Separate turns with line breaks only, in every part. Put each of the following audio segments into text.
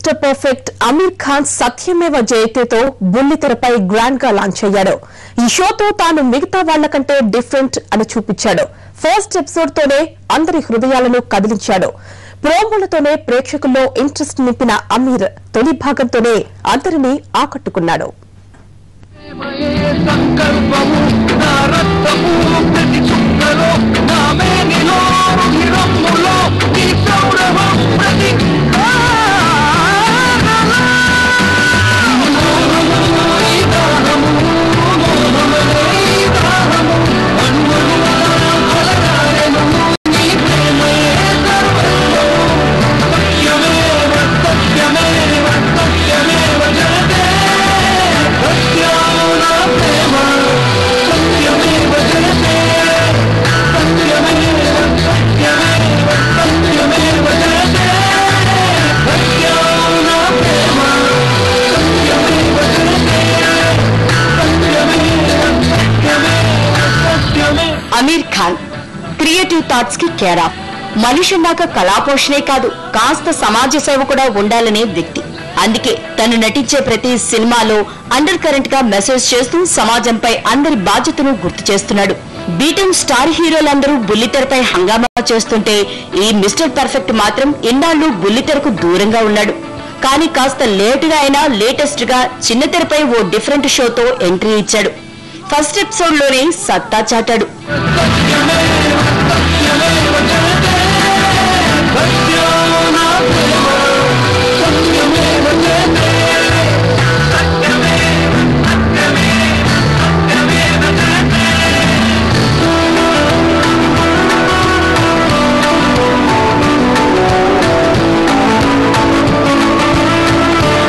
Mister perfect Aamir Khan సత్యమేవ జయతేతో బుల్లితెరపై grand గా launch అయ్యాడు. ఈ షోతో తాను మిగతా వాళ్లకంటే డిఫరెంట్ అని చూపించాడు. ఫస్ట్ ఎపిసోడ్ తోనే అందరి హృదయాలను కదిలించాడు. ప్రోమోలతోనే ప్రేక్షకుల్లో ఇంట్రెస్ట్ నింపిన అమీర్ తొలి భాగంతోనే అందరినీ ఆకట్టుకున్నాడు.
అమీర్ ఖాన్ క్రియేటివ్ థాట్స్ కి కేర్ ఆఫ్ మనిషి అన్నాక కళాపోషణే కాదు, కాస్త సమాజ సేవ కూడా ఉండాలనే వ్యక్తి. అందుకే తను నటించే ప్రతి సినిమాలో అండర్ కరెంట్ గా మెసేజ్ చేస్తూ సమాజంపై అందరి బాధ్యతను గుర్తు చేస్తున్నాడు. బీటెన్ స్టార్ హీరోలందరూ బుల్లితెరపై హంగామా చేస్తుంటే ఈ మిస్టర్ పర్ఫెక్ట్ మాత్రం ఇన్నాళ్లు బుల్లితెరకు దూరంగా ఉన్నాడు. కానీ కాస్త లేటుగా అయినా లేటెస్ట్ గా చిన్న తెరపై ఓ డిఫరెంట్ షోతో ఎంట్రీ ఇచ్చాడు. ఫస్ట్ ఎపిసోడ్ లోనే సత్తా చాటాడు.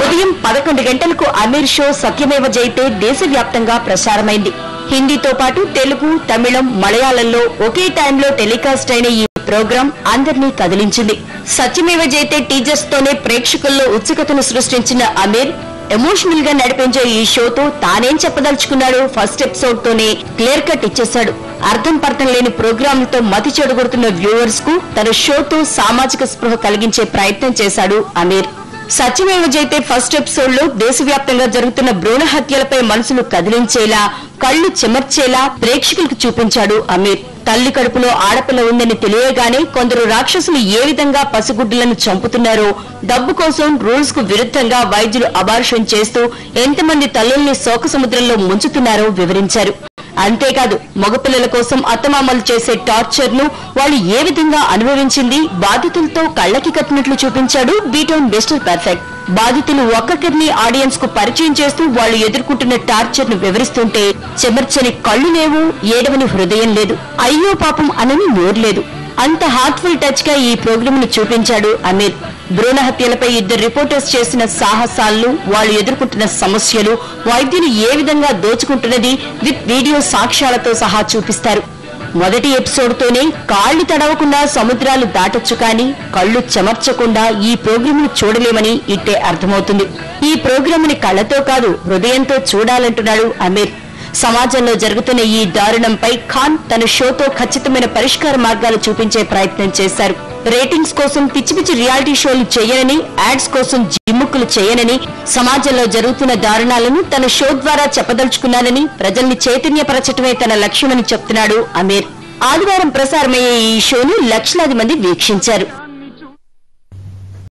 ఉదయం 11 గంటలకు అమీర్ షో సత్యమేవ జయతే దేశవ్యాప్తంగా ప్రసారమైంది. హిందీతో పాటు తెలుగు, తమిళం, మలయాళంలో ఒకే టైంలో టెలికాస్ట్ అయిన ఈ ప్రోగ్రాం అందరినీ కదిలించింది. సత్యమేవ జయతే టీజర్స్ తోనే ప్రేక్షకుల్లో ఉత్సుకతను సృష్టించిన అమీర్ ఎమోషనల్ గా నడిపించే ఈ షోతో తానేం చెప్పదలుచుకున్నాడో ఫస్ట్ ఎపిసోడ్ తోనే క్లియర్ కట్ ఇచ్చేశాడు. అర్థం పర్థం లేని ప్రోగ్రాంలతో మతి చెడగొడుతున్న వ్యూవర్స్ కు తన షోతో సామాజిక స్పృహ కలిగించే ప్రయత్నం చేశాడు అమీర్. సత్యమేవ జయతే ఫస్ట్ ఎపిసోడ్ లో దేశవ్యాప్తంగా జరుగుతున్న భ్రూణ హత్యలపై మనసులు కదిలించేలా, కళ్లు చెమర్చేలా ప్రేక్షకులకు చూపించాడు అమీర్. తల్లి కడుపులో ఆడపిల్ల ఉందని తెలియగానే కొందరు రాక్షసులు ఏ విధంగా పసిగుడ్డులను చంపుతున్నారో, డబ్బు కోసం రూల్స్ కు విరుద్ధంగా వైద్యులు అబార్షన్ చేస్తూ ఎంతమంది తల్లుల్ని శోక సముద్రంలో ముంచుతున్నారో వివరించారు. అంతేకాదు మగపిల్లల కోసం అత్తమామలు చేసే టార్చర్ ను వాళ్ళు ఏ విధంగా అనుభవించింది బాధితులతో కళ్లకి కట్టినట్లు చూపించాడు బీటౌన్ మిస్టర్ పర్ఫెక్ట్. బాధితులు ఒక్కొక్కరిని ఆడియన్స్ కు పరిచయం చేస్తూ వాళ్ళు ఎదుర్కొంటున్న టార్చర్ ను వివరిస్తుంటే చెమర్చని కళ్లు లేవు, ఏడవని హృదయం లేదు, అయ్యో పాపం అనని నోరు లేదు. అంత హార్ట్ఫుల్ టచ్ గా ఈ ప్రోగ్రామ్ ను చూపించాడు అమీర్. భ్రూణ హత్యలపై 2 రిపోర్టర్స్ చేసిన సాహసాలను, వాళ్ళు ఎదుర్కొంటున్న సమస్యలు, వైద్యులు ఏ విధంగా దోచుకుంటున్నది విత్ వీడియో సాక్ష్యాలతో సహా చూపిస్తారు. మొదటి ఎపిసోడ్ తోనే కాళ్లు తడవకుండా సముద్రాలు దాటొచ్చు కానీ కళ్లు చెమర్చకుండా ఈ ప్రోగ్రామ్ ను చూడలేమని ఇట్టే అర్థమవుతుంది. ఈ ప్రోగ్రామ్ ని కళ్లతో కాదు హృదయంతో చూడాలంటున్నాడు అమీర్. సమాజంలో జరుగుతున్న ఈ దారుణంపై ఖాన్ తన షోతో ఖచ్చితమైన పరిష్కార మార్గాలు చూపించే ప్రయత్నం చేశారు. రేటింగ్స్ కోసం పిచ్చి పిచ్చి రియాలిటీ షోలు చేయనని, యాడ్స్ కోసం జిమ్ముక్కులు చేయనని, సమాజంలో జరుగుతున్న దారుణాలను తన షో ద్వారా చెప్పదలుచుకున్నానని, ప్రజల్ని చైతన్యపరచటమే తన లక్ష్యమని చెప్తున్నాడు అమీర్. ఆదివారం ప్రసారమయ్యే ఈ షోను లక్షలాది మంది వీక్షించారు.